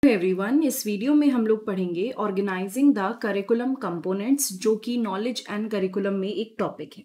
Everyone, इस video में हम लोग पढ़ेंगे ऑर्गेनाइजिंग द करिकुलम कंपोनेंट्स, जो कि नॉलेज एंड करिकुलम में एक टॉपिक है।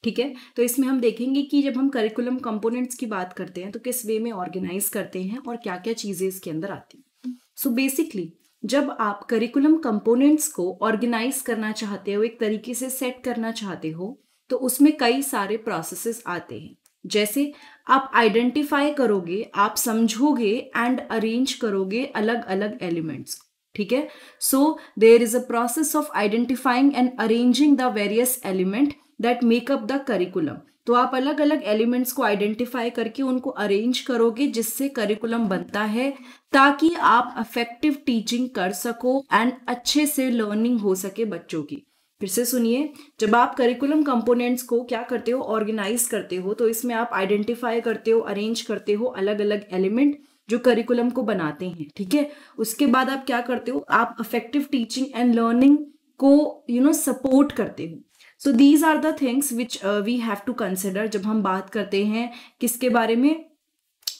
ठीक है, तो इसमें हम देखेंगे कि जब हम करिकुलम कंपोनेंट्स की बात करते हैं तो किस वे में ऑर्गेनाइज करते हैं और क्या क्या चीजें इसके अंदर आती हैं। सो बेसिकली जब आप करिकुलम कंपोनेंट्स को ऑर्गेनाइज करना चाहते हो, एक तरीके से सेट करना चाहते हो, तो उसमें कई सारे प्रोसेसेस आते हैं। जैसे आप आइडेंटिफाई करोगे, आप समझोगे एंड अरेंज करोगे अलग अलग एलिमेंट्स। ठीक है, so there is a process of identifying and arranging the various element that make up the curriculum. तो आप अलग अलग एलिमेंट्स को आइडेंटिफाई करके उनको अरेंज करोगे, जिससे करिकुलम बनता है, ताकि आप इफेक्टिव टीचिंग कर सको एंड अच्छे से लर्निंग हो सके बच्चों की। फिर से सुनिए, जब आप करिकुलम कंपोनेंट्स को क्या करते हो, ऑर्गेनाइज करते हो, तो इसमें आप आइडेंटिफाई करते हो, अरेंज करते हो अलग अलग एलिमेंट जो करिकुलम को बनाते हैं। ठीक है, उसके बाद आप क्या करते हो, आप इफेक्टिव टीचिंग एंड लर्निंग को सपोर्ट करते हो। So these are the things which we have to consider जब हम बात करते हैं किसके बारे में,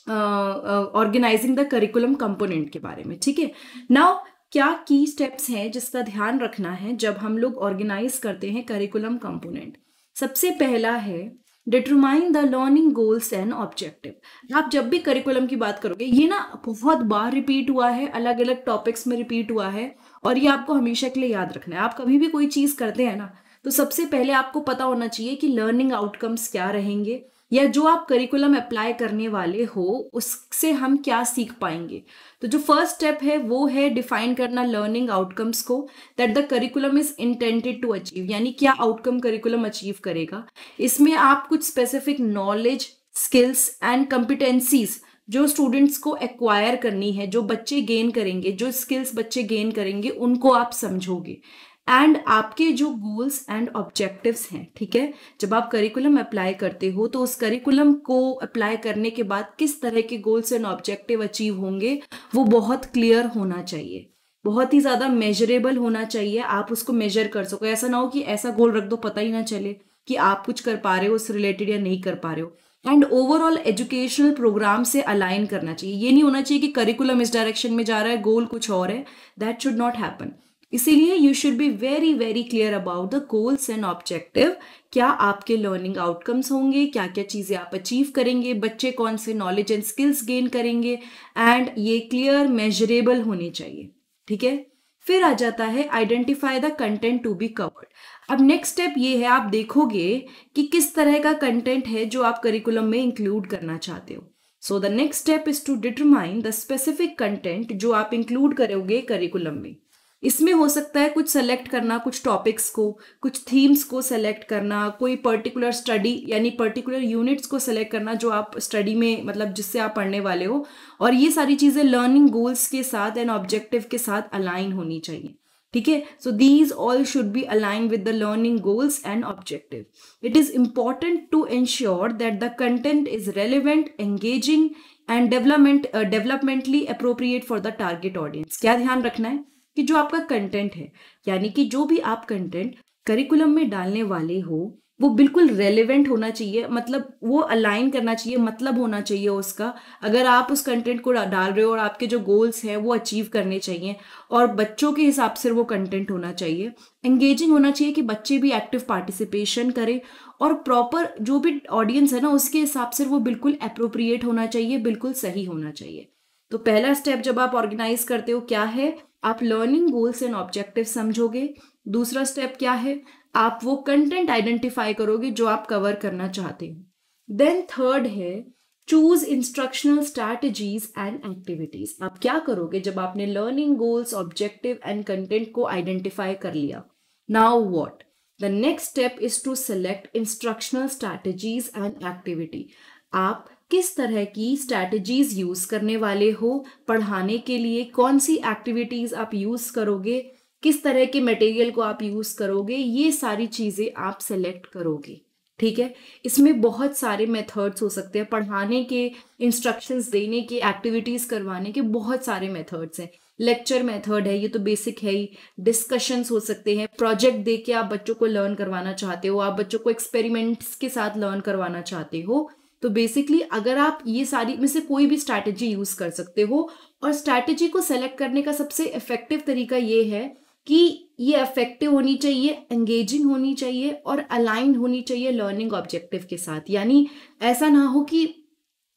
ऑर्गेनाइजिंग द करिकुलम कंपोनेंट के बारे में। ठीक है, नाउ क्या की स्टेप्स हैं जिसका ध्यान रखना है जब हम लोग ऑर्गेनाइज करते हैं करिकुलम कंपोनेंट। सबसे पहला है determine the learning goals and objective. आप जब भी करिकुलम की बात करोगे, ये ना बहुत बार रिपीट हुआ है, अलग अलग टॉपिक्स में रिपीट हुआ है, और ये आपको हमेशा के लिए याद रखना है। आप कभी भी कोई चीज करते हैं ना, तो सबसे पहले आपको पता होना चाहिए कि लर्निंग आउटकम्स क्या रहेंगे, या जो आप करिकुलम अप्लाई करने वाले हो उससे हम क्या सीख पाएंगे। तो जो फर्स्ट स्टेप है वो है डिफाइन करना लर्निंग आउटकम्स को, that the curriculum is intended to achieve, यानी क्या आउटकम करिकुलम अचीव करेगा। इसमें आप कुछ specific knowledge, skills and competencies जो स्टूडेंट्स को एक्वायर करनी है, जो बच्चे गेन करेंगे, जो स्किल्स बच्चे गेन करेंगे, उनको आप समझोगे। एंड आपके जो गोल्स एंड ऑब्जेक्टिव्स हैं, ठीक है, जब आप करिकुलम अप्लाई करते हो तो उस करिकुलम को अप्लाई करने के बाद किस तरह के गोल्स एंड ऑब्जेक्टिव अचीव होंगे, वो बहुत क्लियर होना चाहिए, बहुत ही ज्यादा मेजरेबल होना चाहिए। आप उसको मेजर कर सको, ऐसा ना हो कि ऐसा गोल रख दो पता ही ना चले कि आप कुछ कर पा रहे हो उससे रिलेटेड या नहीं कर पा रहे हो। एंड ओवरऑल एजुकेशनल प्रोग्राम से अलाइन करना चाहिए। ये नहीं होना चाहिए कि करिकुलम इस डायरेक्शन में जा रहा है, गोल कुछ और है। That should not happen. इसीलिए you should be very very clear about the goals and objective. क्या आपके लर्निंग आउटकम्स होंगे, क्या क्या चीजें आप अचीव करेंगे, बच्चे कौन से नॉलेज एंड स्किल्स गेन करेंगे, एंड ये क्लियर मेजरेबल होने चाहिए। ठीक है, फिर आ जाता है identify the content to be covered. अब नेक्स्ट स्टेप ये है, आप देखोगे कि किस तरह का कंटेंट है जो आप करिकुलम में इंक्लूड करना चाहते हो। So the next step is to determine the specific content जो आप इंक्लूड करोगे करिकुलम में। इसमें हो सकता है कुछ सेलेक्ट करना, कुछ टॉपिक्स को, कुछ थीम्स को सेलेक्ट करना, कोई पर्टिकुलर स्टडी यानी पर्टिकुलर यूनिट्स को सेलेक्ट करना जो आप स्टडी में, मतलब जिससे आप पढ़ने वाले हो। और ये सारी चीजें लर्निंग गोल्स के साथ एंड ऑब्जेक्टिव के साथ अलाइन होनी चाहिए। ठीक है, so these all should be align with the learning goals and objective. It is important to ensure that the content is relevant, engaging and developmentally appropriate for the target audience. क्या ध्यान रखना है कि जो आपका कंटेंट है, यानी कि जो भी आप कंटेंट करिकुलम में डालने वाले हो, वो बिल्कुल रेलेवेंट होना चाहिए, मतलब वो अलाइन करना चाहिए, मतलब होना चाहिए उसका। अगर आप उस कंटेंट को डाल रहे हो और आपके जो गोल्स हैं वो अचीव करने चाहिए, और बच्चों के हिसाब से वो कंटेंट होना चाहिए। एंगेजिंग होना चाहिए कि बच्चे भी एक्टिव पार्टिसिपेशन करें, और प्रॉपर जो भी ऑडियंस है ना उसके हिसाब से वो बिल्कुल अप्रोप्रिएट होना चाहिए, बिल्कुल सही होना चाहिए। तो पहला स्टेप जब आप ऑर्गेनाइज करते हो क्या है, आप लर्निंग गोल्स एंड ऑब्जेक्टिव समझोगे। दूसरा स्टेप क्या है, आप वो कंटेंट आइडेंटिफाई करोगे जो आप कवर करना चाहते हो। देन थर्ड है choose instructional strategies and activities. आप क्या करोगे जब आपने learning goals, objective and content को आइडेंटिफाई कर लिया। Now what, the next step is to select instructional strategies and activity. आप किस तरह की स्ट्रैटेजीज यूज करने वाले हो पढ़ाने के लिए, कौन सी एक्टिविटीज आप यूज करोगे, किस तरह के मटेरियल को आप यूज करोगे, ये सारी चीजें आप सेलेक्ट करोगे। ठीक है, इसमें बहुत सारे मेथड्स हो सकते हैं पढ़ाने के, इंस्ट्रक्शंस देने के, एक्टिविटीज करवाने के, बहुत सारे मेथड्स हैं। लेक्चर मेथड है, ये तो बेसिक है ही। डिस्कशंस हो सकते हैं, प्रोजेक्ट दे के आप बच्चों को लर्न करवाना चाहते हो, आप बच्चों को एक्सपेरिमेंट्स के साथ लर्न करवाना चाहते हो। तो बेसिकली अगर आप ये सारी में से कोई भी स्ट्रैटेजी यूज कर सकते हो, और स्ट्रैटेजी को सेलेक्ट करने का सबसे इफेक्टिव तरीका ये है कि ये इफेक्टिव होनी चाहिए, एंगेजिंग होनी चाहिए और अलाइंड होनी चाहिए लर्निंग ऑब्जेक्टिव के साथ। यानी ऐसा ना हो कि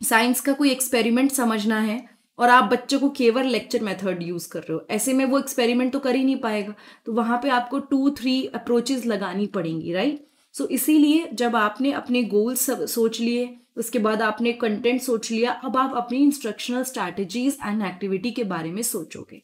साइंस का कोई एक्सपेरिमेंट समझना है और आप बच्चे को केवल लेक्चर मेथड यूज कर रहे हो, ऐसे में वो एक्सपेरिमेंट तो कर ही नहीं पाएगा। तो वहां पे आपको 2-3 अप्रोचेस लगानी पड़ेंगी, राइट। सो इसीलिए जब आपने अपने गोल्स सोच लिए, उसके बाद आपने कंटेंट सोच लिया, अब आप अपनी इंस्ट्रक्शनल स्ट्रैटेजीज एंड एक्टिविटी के बारे में सोचोगे।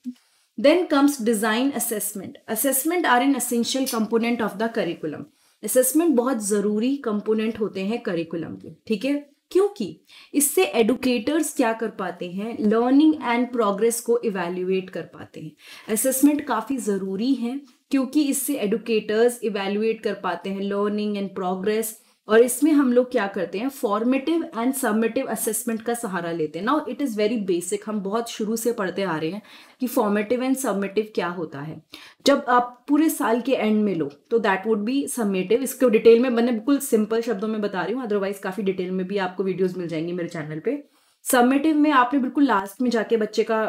Then comes design assessment. Assessment are an essential component of the curriculum. Assessment बहुत जरूरी कंपोनेंट होते हैं करिकुलम के, ठीक है। क्योंकि इससे एडुकेटर्स क्या कर पाते हैं, लर्निंग एंड प्रोग्रेस को इवैल्यूएट कर पाते हैं। असेसमेंट काफ़ी ज़रूरी है क्योंकि इससे एडुकेटर्स इवैल्यूएट कर पाते हैं लर्निंग एंड प्रोग्रेस। और इसमें हम लोग क्या करते हैं, फॉर्मेटिव एंड सबमिटिव असेसमेंट का सहारा लेते हैं। Now it is very basic, हम बहुत शुरू से पढ़ते आ रहे हैं कि फॉर्मेटिव एंड सबमिटिव क्या होता है। जब आप पूरे साल के एंड में लो तो दैट वुड बी सबमिटिव। इसको डिटेल में मैंने बिल्कुल सिंपल शब्दों में बता रही हूँ, अदरवाइज काफ़ी डिटेल में भी आपको वीडियोज़ मिल जाएंगी मेरे चैनल पे। सबमिटिव में आपने बिल्कुल लास्ट में जाके बच्चे का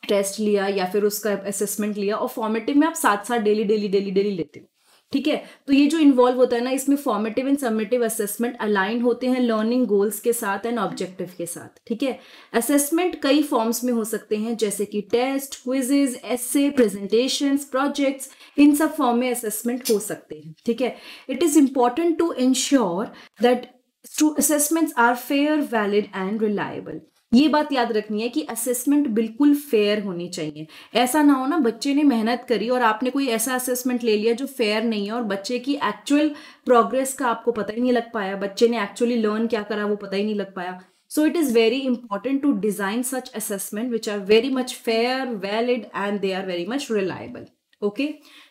टेस्ट लिया या फिर उसका असेसमेंट लिया, और फॉर्मेटिव में आप साथ साथ डेली लेते हो, ठीक है। तो ये जो इन्वॉल्व होता है ना, इसमें formative and submissive assessment align होते हैं लर्निंग गोल्स के साथ एंड ऑब्जेक्टिव के साथ, ठीक है। असेसमेंट कई फॉर्म्स में हो सकते हैं, जैसे कि test, quizzes, essay, presentations, projects, इन सब फॉर्म में असेसमेंट हो सकते हैं, ठीक है। It is important to ensure that assessments are fair, valid and reliable. ये बात याद रखनी है कि असेसमेंट बिल्कुल फेयर होनी चाहिए। ऐसा ना हो ना, बच्चे ने मेहनत करी और आपने कोई ऐसा असेसमेंट ले लिया जो फेयर नहीं है और बच्चे की एक्चुअल प्रोग्रेस का आपको पता ही नहीं लग पाया, बच्चे ने एक्चुअली लर्न क्या करा वो पता ही नहीं लग पाया। So it is very important to design such assessment which are very much fair, valid and they are very much reliable. Okay,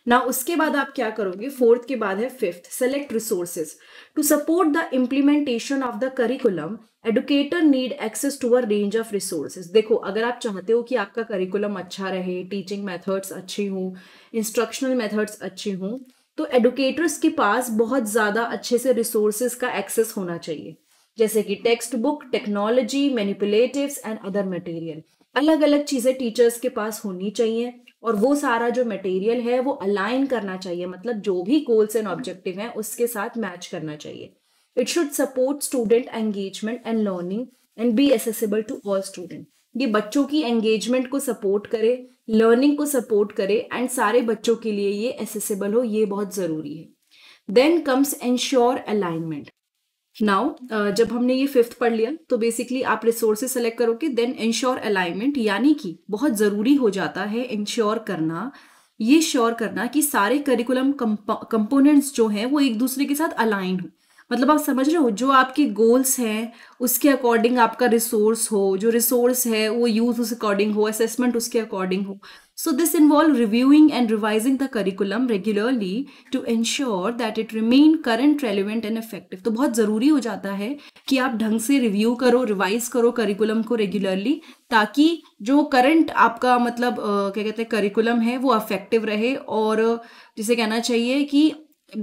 ना उसके बाद आप क्या करोगे, फोर्थ के बाद है fifth, select resources. To support the implementation of the curriculum, educator need access to a range of resources. देखो, अगर आप चाहते हो कि आपका करिकुलम अच्छा रहे, टीचिंग मेथड्स अच्छी हों, इंस्ट्रक्शनल मेथड्स अच्छी हों, तो एडुकेटर्स के पास बहुत ज़्यादा अच्छे से रिसोर्सेज का एक्सेस होना चाहिए, जैसे कि textbook, technology, manipulatives and other material. अलग अलग चीज़ें टीचर्स के पास होनी चाहिए और वो सारा जो मटेरियल है वो अलाइन करना चाहिए, मतलब जो भी गोल्स एंड ऑब्जेक्टिव हैं उसके साथ मैच करना चाहिए। It should support student engagement and learning and be accessible to all student. ये बच्चों की एंगेजमेंट को सपोर्ट करे, लर्निंग को सपोर्ट करे एंड सारे बच्चों के लिए ये एसेसिबल हो, ये बहुत ज़रूरी है। Then comes ensure alignment. Now जब हमने ये फिफ्थ पढ़ लिया तो बेसिकली आप रिसोर्सेज सेलेक्ट करोगे, देन इंश्योर अलाइनमेंट, यानी कि बहुत ज़रूरी हो जाता है इंश्योर करना, ये श्योर करना कि सारे करिकुलम कंपोनेंट्स जो हैं वो एक दूसरे के साथ अलाइन हो। मतलब आप समझ रहे हो, जो आपके गोल्स हैं उसके अकॉर्डिंग आपका रिसोर्स हो, जो रिसोर्स है वो यूज उस अकॉर्डिंग हो, असेसमेंट उसके अकॉर्डिंग हो। So this involve reviewing and revising the curriculum regularly to ensure that it remain current, relevant and effective। तो बहुत ज़रूरी हो जाता है कि आप ढंग से रिव्यू करो, रिवाइज करो करिकुलम को रेगुलरली, ताकि जो करंट आपका मतलब क्या कहते हैं करिकुलम है वो अफेक्टिव रहे और जिसे कहना चाहिए कि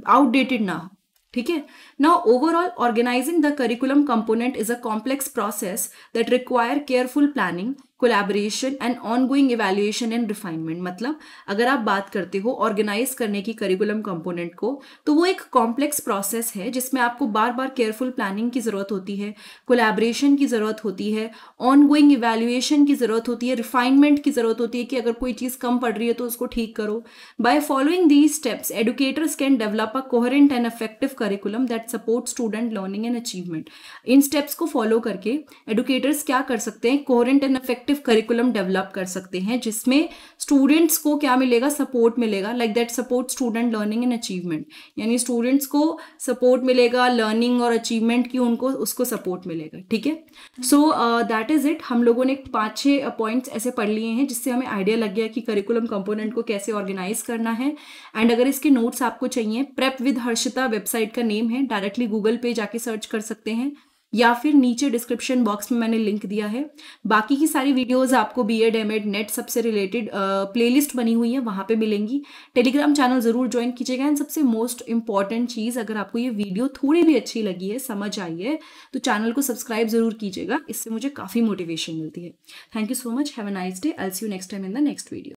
आउटडेटेड ना हो, ठीक है। Now overall organizing the curriculum component is a complex process that require careful planning, collaboration and ongoing evaluation and refinement. मतलब अगर आप बात करते हो ऑर्गेनाइज करने की करिकुलम कंपोनेंट को, तो वो एक कॉम्प्लेक्स प्रोसेस है जिसमें आपको बार बार केयरफुल प्लानिंग की ज़रूरत होती है, कोलैबोरेशन की ज़रूरत होती है, ऑनगोइंग इवैल्यूएशन की ज़रूरत होती है, रिफाइनमेंट की ज़रूरत होती है कि अगर कोई चीज़ कम पड़ रही है तो उसको ठीक करो। By following these steps educators can develop a coherent and effective curriculum that support student learning and achievement. In steps को फॉलो करके एडुकेटर्स क्या कर सकते हैं, coherent and effective curriculum develop कर सकते हैं जिसमें स्टूडेंट्स को क्या मिलेगा, सपोर्ट मिलेगा, like that support student learning and achievement. यानी स्टूडेंट्स को सपोर्ट मिलेगा, लर्निंग और अचीवमेंट की उनको उसको सपोर्ट मिलेगा, ठीक है। So that is it. हम लोगों ने 5-6 पॉइंट्स ऐसे पढ़ लिए हैं जिससे हमें आइडिया लग गया कि करिकुलम कंपोनेंट को कैसे ऑर्गेनाइज करना है। एंड अगर इसके नोट्स आपको चाहिए, प्रेप विद हर्षिता वेबसाइट का नेम है, डायरेक्टली गूगल पे जाके सर्च कर सकते हैं। या फिर नीचे डिस्क्रिप्शन बॉक्स में मैंने लिंक दिया है। बाकी की सारी वीडियोस आपको बीएड एमएड नेट सबसे रिलेटेड प्लेलिस्ट बनी हुई है, वहाँ पे मिलेंगी। टेलीग्राम चैनल ज़रूर ज्वाइन कीजिएगा। एंड सबसे मोस्ट इंपॉर्टेंट चीज़, अगर आपको ये वीडियो थोड़ी भी अच्छी लगी है, समझ आई है, तो चैनल को सब्सक्राइब ज़रूर कीजिएगा। इससे मुझे काफ़ी मोटिवेशन मिलती है। Thank you so much. Have a nice day. I will see you next time in the next video.